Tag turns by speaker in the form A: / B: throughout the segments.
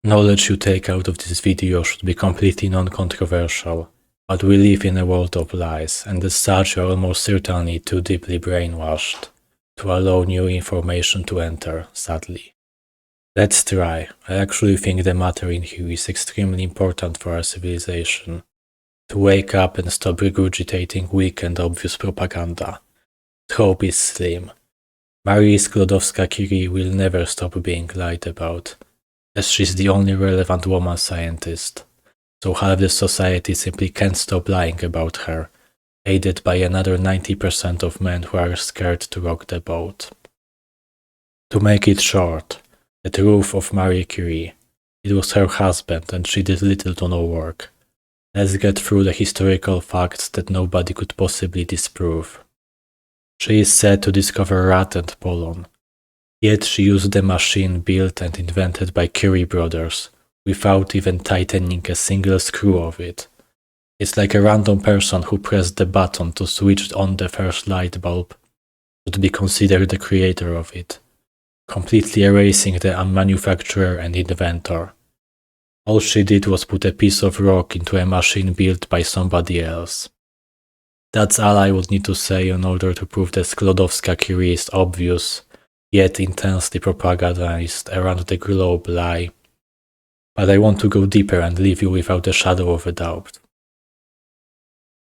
A: Knowledge you take out of this video should be completely non-controversial, but we live in a world of lies, and as such you are almost certainly too deeply brainwashed to allow new information to enter, sadly. Let's try. I actually think the matter in here is extremely important for our civilization. To wake up and stop regurgitating weak and obvious propaganda. The hope is slim. Marie Sklodowska-Curie will never stop being lied about, as she's the only relevant woman scientist, so half the society simply can't stop lying about her, aided by another 90% of men who are scared to rock the boat. To make it short, the truth of Marie Curie. It was her husband and she did little to no work. Let's get through the historical facts that nobody could possibly disprove. She is said to discover rat and pollen. Yet she used a machine built and invented by Curie brothers, without even tightening a single screw of it. It's like a random person who pressed the button to switch on the first light bulb would be considered the creator of it, completely erasing the manufacturer and inventor. All she did was put a piece of rock into a machine built by somebody else. That's all I would need to say in order to prove that Sklodowska-Curie is obvious, yet intensely propagandized around the globe lie. But I want to go deeper and leave you without a shadow of a doubt.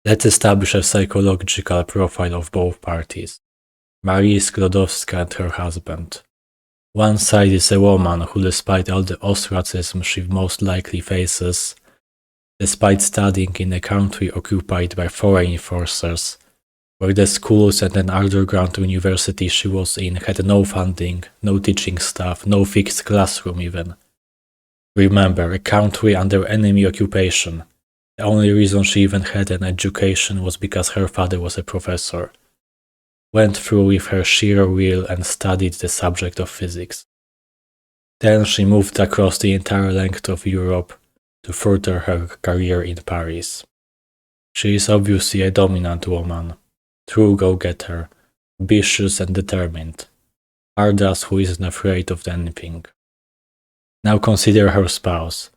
A: Let's establish a psychological profile of both parties. Marie Sklodowska and her husband. One side is a woman who, despite all the ostracism she most likely faces, despite studying in a country occupied by foreign forces, where the schools and an underground university she was in had no funding, no teaching staff, no fixed classroom even. Remember, a country under enemy occupation. The only reason she even had an education was because her father was a professor. Went through with her sheer will and studied the subject of physics. Then she moved across the entire length of Europe to further her career in Paris. She is obviously a dominant woman, true go-getter, ambitious and determined, badass who isn't afraid of anything. Now consider her spouse,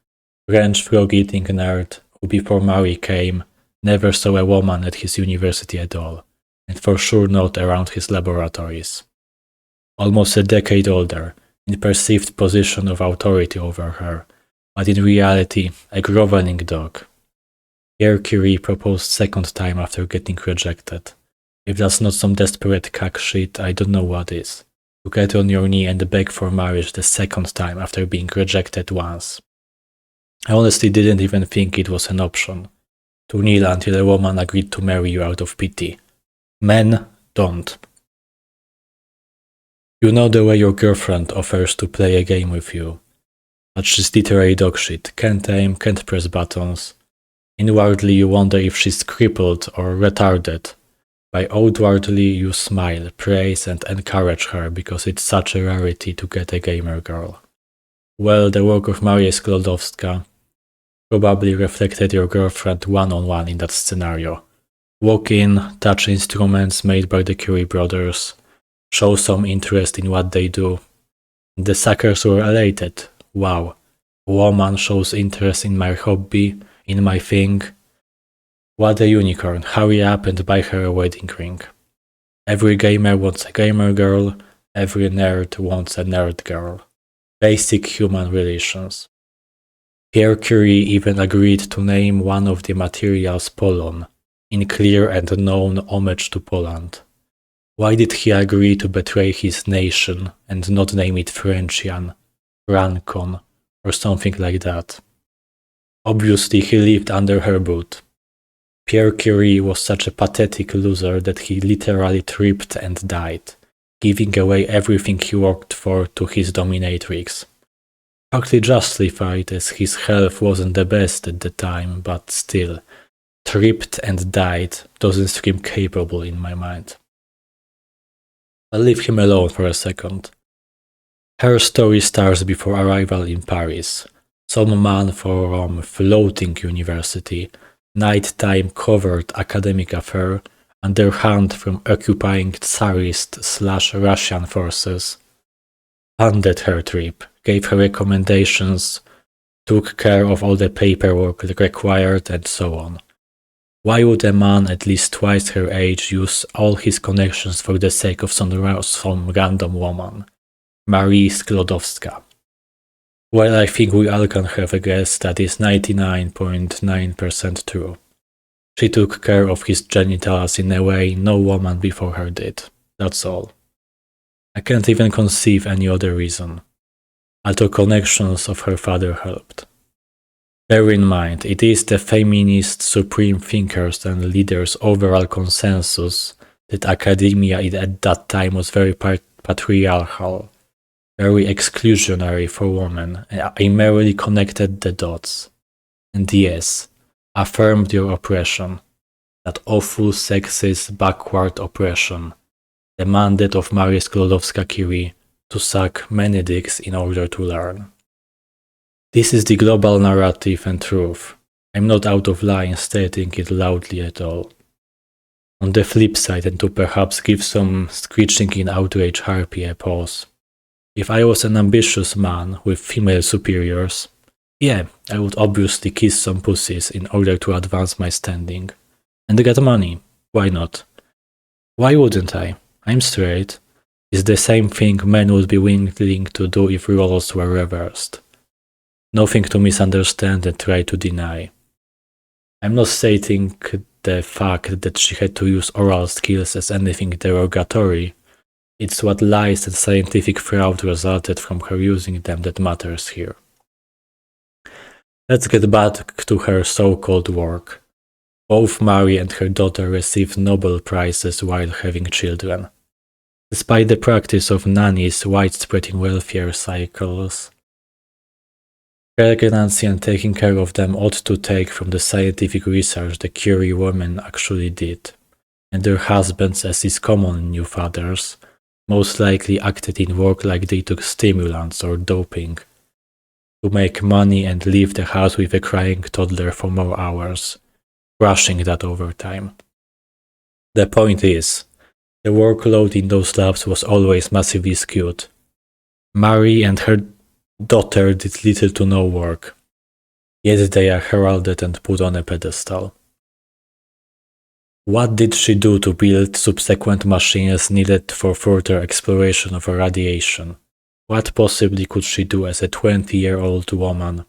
A: French frog-eating nerd who before Marie came never saw a woman at his university at all, and for sure not around his laboratories. Almost a decade older, in perceived position of authority over her, but in reality a groveling dog. Pierre Curie proposed second time after getting rejected. If that's not some desperate cack shit, I don't know what is. To get on your knee and beg for marriage the second time after being rejected once. I honestly didn't even think it was an option. To kneel until a woman agreed to marry you out of pity. Men don't. You know the way your girlfriend offers to play a game with you. But she's literally dogshit, can't aim, can't press buttons. Inwardly you wonder if she's crippled or retarded. By outwardly you smile, praise and encourage her because it's such a rarity to get a gamer girl. Well, the work of Marie Sklodowska probably reflected your girlfriend one-on-one in that scenario. Walk in, touch instruments made by the Curie brothers, show some interest in what they do. The suckers were elated. Wow, a woman shows interest in my hobby, in my thing. What a unicorn, hurry up and buy her a wedding ring. Every gamer wants a gamer girl, every nerd wants a nerd girl. Basic human relations. Pierre Curie even agreed to name one of the materials pollen, in clear and known homage to Poland. Why did he agree to betray his nation and not name it Frenchian, Rancon, or something like that? Obviously he lived under her boot. Pierre Curie was such a pathetic loser that he literally tripped and died, giving away everything he worked for to his dominatrix. Partly justified as his health wasn't the best at the time, but still, tripped and died doesn't seem capable in my mind. I'll leave him alone for a second. Her story starts before arrival in Paris. Some man from floating university, nighttime covert academic affair, under hand from occupying Tsarist/Russian forces, funded her trip, gave her recommendations, took care of all the paperwork required, and so on. Why would a man at least twice her age use all his connections for the sake of some random woman? Marie Sklodowska. Well, I think we all can have a guess that is 99.9% true. She took care of his genitals in a way no woman before her did. That's all. I can't even conceive any other reason. Although connections of her father helped. Bear in mind, it is the feminist supreme thinkers and leaders' overall consensus that academia at that time was very patriarchal, very exclusionary for women. I merely connected the dots. And yes, affirmed your oppression, that awful sexist backward oppression, the mandate of Marie Sklodowska-Curie to suck many dicks in order to learn. This is the global narrative and truth. I'm not out of line stating it loudly at all. On the flip side, and to perhaps give some screeching in outrage harpy a pause, if I was an ambitious man with female superiors, yeah, I would obviously kiss some pussies in order to advance my standing. And get money. Why not? Why wouldn't I? I'm straight. It's the same thing men would be willing to do if roles were reversed. Nothing to misunderstand and try to deny. I'm not stating the fact that she had to use oral skills as anything derogatory. It's what lies and scientific fraud resulted from her using them that matters here. Let's get back to her so-called work. Both Marie and her daughter received Nobel Prizes while having children. Despite the practice of nannies widespread in welfare cycles, pregnancy and taking care of them ought to take from the scientific research the Curie women actually did, and their husbands, as is common in new fathers, most likely acted in work like they took stimulants or doping, to make money and leave the house with a crying toddler for more hours, crushing that over time. The point is, the workload in those labs was always massively skewed. Marie and her daughter did little to no work, yet they are heralded and put on a pedestal. What did she do to build subsequent machines needed for further exploration of radiation? What possibly could she do as a 20-year-old woman,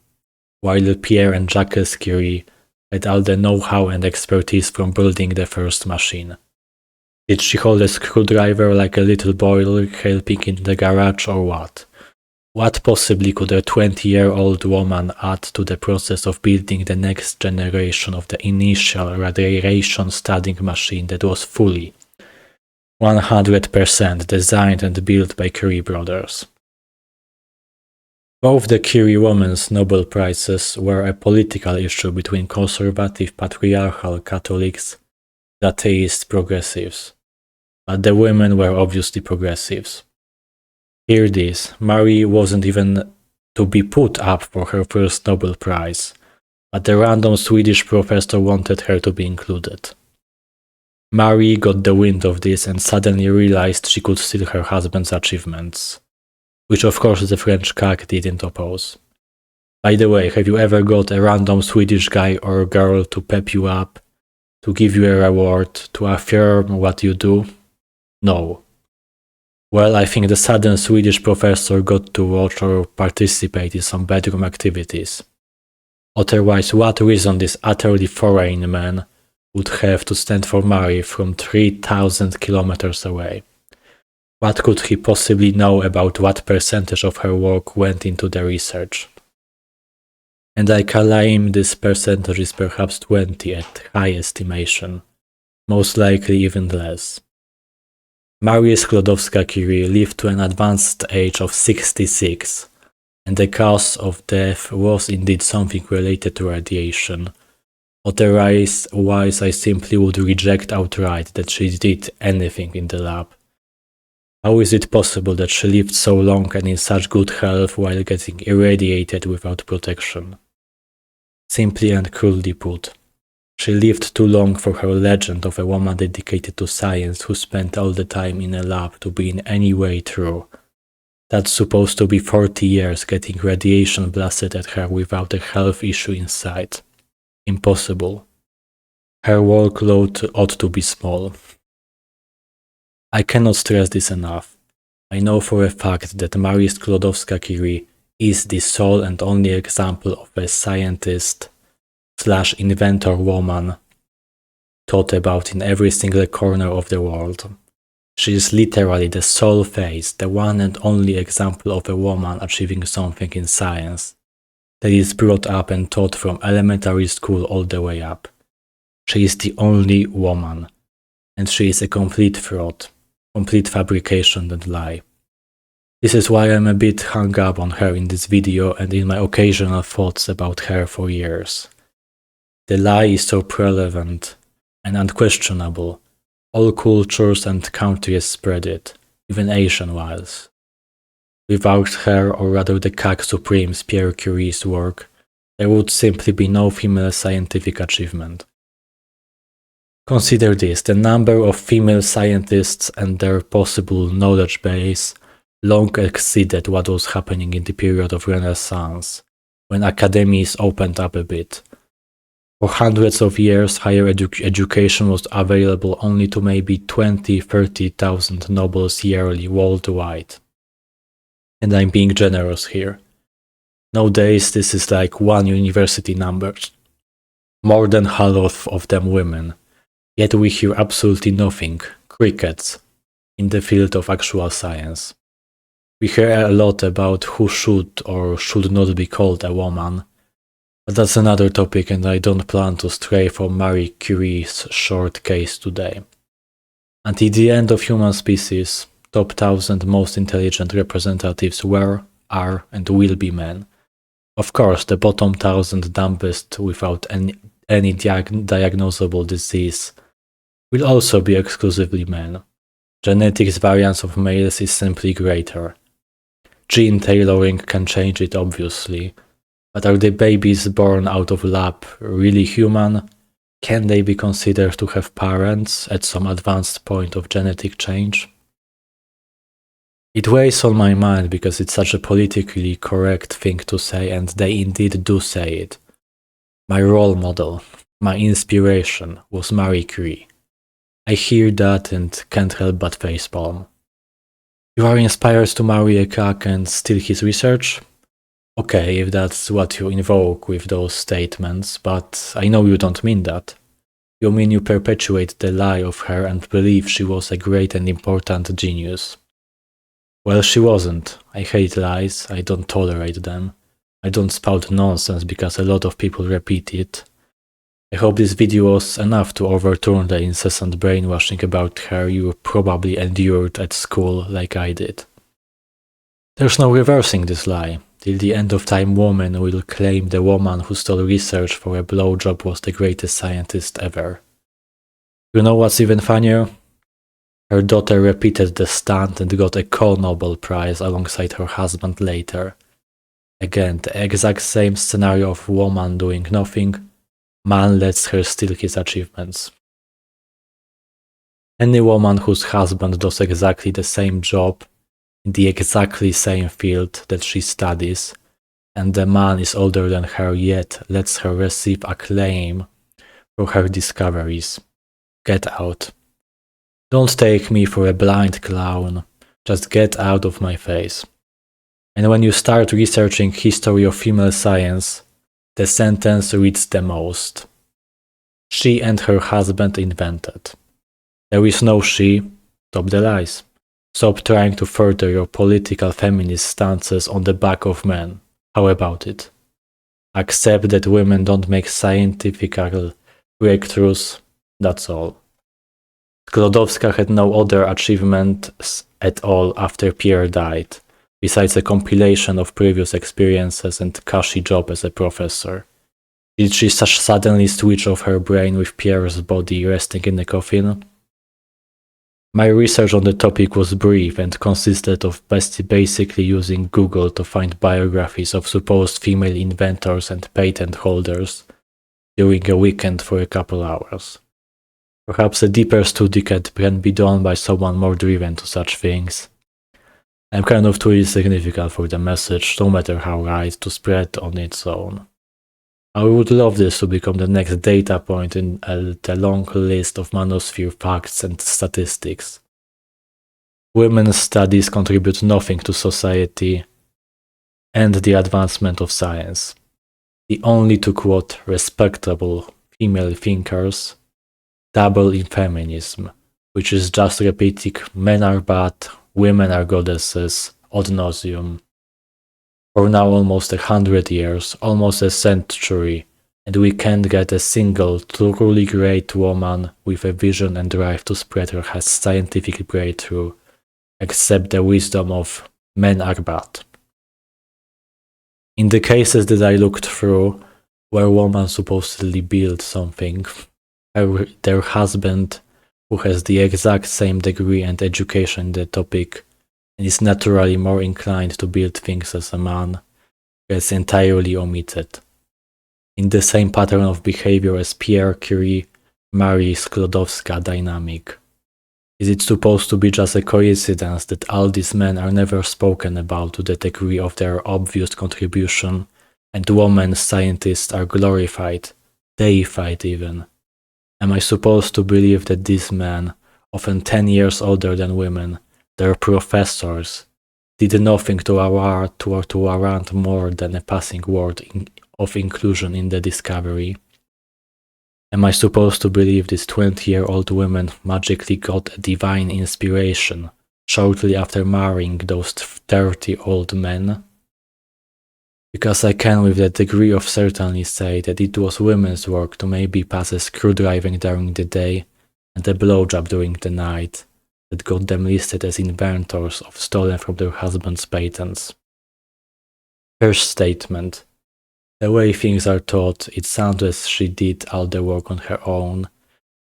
A: while Pierre and Jacques Curie had all the know-how and expertise from building the first machine? Did she hold a screwdriver like a little boy helping in the garage, or what? What possibly could a 20-year-old woman add to the process of building the next generation of the initial radiation studying machine that was fully, 100% designed and built by Curie brothers? Both the Curie women's Nobel Prizes were a political issue between conservative patriarchal Catholics and atheist progressives, but the women were obviously progressives. Hear this, Marie wasn't even to be put up for her first Nobel Prize, but the random Swedish professor wanted her to be included. Marie got the wind of this and suddenly realized she could steal her husband's achievements, which of course the French CAC didn't oppose. By the way, have you ever got a random Swedish guy or girl to pep you up, to give you a reward, to affirm what you do? No. Well, I think the sudden Swedish professor got to watch or participate in some bedroom activities. Otherwise, what reason this utterly foreign man would have to stand for Marie from 3,000 kilometers away? What could he possibly know about what percentage of her work went into the research? And I claim this percentage is perhaps 20 at high estimation, most likely even less. Marie Sklodowska-Curie lived to an advanced age of 66, and the cause of death was indeed something related to radiation. Otherwise, I simply would reject outright that she did anything in the lab. How is it possible that she lived so long and in such good health while getting irradiated without protection? Simply and crudely put, she lived too long for her legend of a woman dedicated to science who spent all the time in a lab to be in any way true. That's supposed to be 40 years getting radiation blasted at her without a health issue in sight. Impossible. Her workload ought to be small. I cannot stress this enough. I know for a fact that Marie Sklodowska-Curie is the sole and only example of a scientist/inventor woman taught about in every single corner of the world. She is literally the sole face, the one and only example of a woman achieving something in science that is brought up and taught from elementary school all the way up. She is the only woman, and she is a complete fraud, complete fabrication and lie. This is why I'm a bit hung up on her in this video and in my occasional thoughts about her for years. The lie is so prevalent and unquestionable. All cultures and countries spread it, even Asian ones. Without her, or rather the CAC Supreme's Pierre Curie's work, there would simply be no female scientific achievement. Consider this, the number of female scientists and their possible knowledge base long exceeded what was happening in the period of Renaissance, when academies opened up a bit. For hundreds of years, higher education was available only to maybe 20–30,000 nobles yearly worldwide. And I'm being generous here. Nowadays, this is like one university number. More than half of them women. Yet we hear absolutely nothing, crickets, in the field of actual science. We hear a lot about who should or should not be called a woman, but that's another topic and I don't plan to stray from Marie Curie's short case today. Until the end of human species, top 1,000 most intelligent representatives were, are and will be men. Of course, the bottom 1,000 dumbest without any diagnosable disease will also be exclusively men. Genetics variance of males is simply greater. Gene tailoring can change it obviously, but are the babies born out of lab really human? Can they be considered to have parents at some advanced point of genetic change? It weighs on my mind because it's such a politically correct thing to say, and they indeed do say it. My role model, my inspiration was Marie Curie. I hear that and can't help but facepalm. You are inspired to marry a CAC and steal his research? Okay, if that's what you invoke with those statements, but I know you don't mean that. You mean you perpetuate the lie of her and believe she was a great and important genius. Well, she wasn't. I hate lies, I don't tolerate them. I don't spout nonsense because a lot of people repeat it. I hope this video was enough to overturn the incessant brainwashing about her you probably endured at school like I did. There's no reversing this lie. Till the end of time, women will claim the woman who stole research for a blowjob was the greatest scientist ever. You know what's even funnier? Her daughter repeated the stunt and got a co-Nobel Prize alongside her husband later. Again, the exact same scenario of woman doing nothing. Man lets her steal his achievements. Any woman whose husband does exactly the same job in the exactly same field that she studies, and the man is older than her yet lets her receive acclaim for her discoveries. Get out. Don't take me for a blind clown, just get out of my face. And when you start researching history of female science, the sentence reads the most. She and her husband invented. There is no she, stop the lies. Stop trying to further your political feminist stances on the back of men. How about it? Accept that women don't make scientific breakthroughs, that's all. Sklodowska had no other achievements at all after Pierre died, besides a compilation of previous experiences and cushy job as a professor. Did she suddenly switch off her brain with Pierre's body resting in the coffin? My research on the topic was brief and consisted of basically using Google to find biographies of supposed female inventors and patent holders during a weekend for a couple hours. Perhaps a deeper study can be done by someone more driven to such things. I'm kind of too insignificant for the message, no matter how right, to spread on its own. I would love this to become the next data point in the long list of manosphere facts and statistics. Women's studies contribute nothing to society and the advancement of science. The only two, quote, respectable female thinkers dabble in feminism, which is just repeating men are bad, women are goddesses, ad nauseum. For now almost 100 years, almost a century, and we can't get a single truly great woman with a vision and drive to spread her scientific breakthrough, except the wisdom of men are bad. In the cases that I looked through, where women supposedly build something, their husband, who has the exact same degree and education in the topic, and is naturally more inclined to build things as a man, gets entirely omitted. In the same pattern of behavior as Pierre Curie, Marie Sklodowska dynamic. Is it supposed to be just a coincidence that all these men are never spoken about to the degree of their obvious contribution, and women scientists are glorified, deified even? Am I supposed to believe that these men, often 10 years older than women, their professors, did nothing to warrant more than a passing word of inclusion in the discovery? Am I supposed to believe these 20-year-old women magically got a divine inspiration shortly after marrying those 30-old men? Because I can with a degree of certainty say that it was women's work to maybe pass a screwdriving during the day and a blowjob during the night that got them listed as inventors of stolen from their husbands' patents. First statement. The way things are taught, it sounds as she did all the work on her own,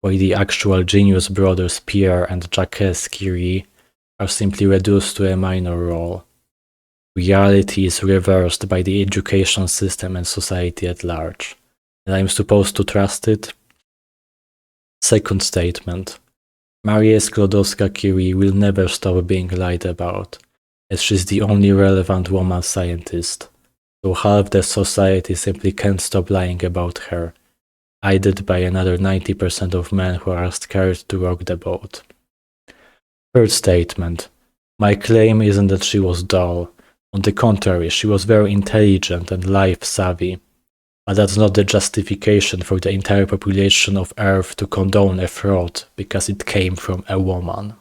A: while the actual genius brothers Pierre and Jacques Curie are simply reduced to a minor role. Reality is reversed by the education system and society at large, and I'm supposed to trust it? Second statement. Marie Sklodowska-Curie will never stop being lied about, as she's the only relevant woman scientist, so half the society simply can't stop lying about her, aided by another 90% of men who are scared to rock the boat. Third statement. My claim isn't that she was dull. On the contrary, she was very intelligent and life-savvy. But that's not the justification for the entire population of Earth to condone a fraud because it came from a woman.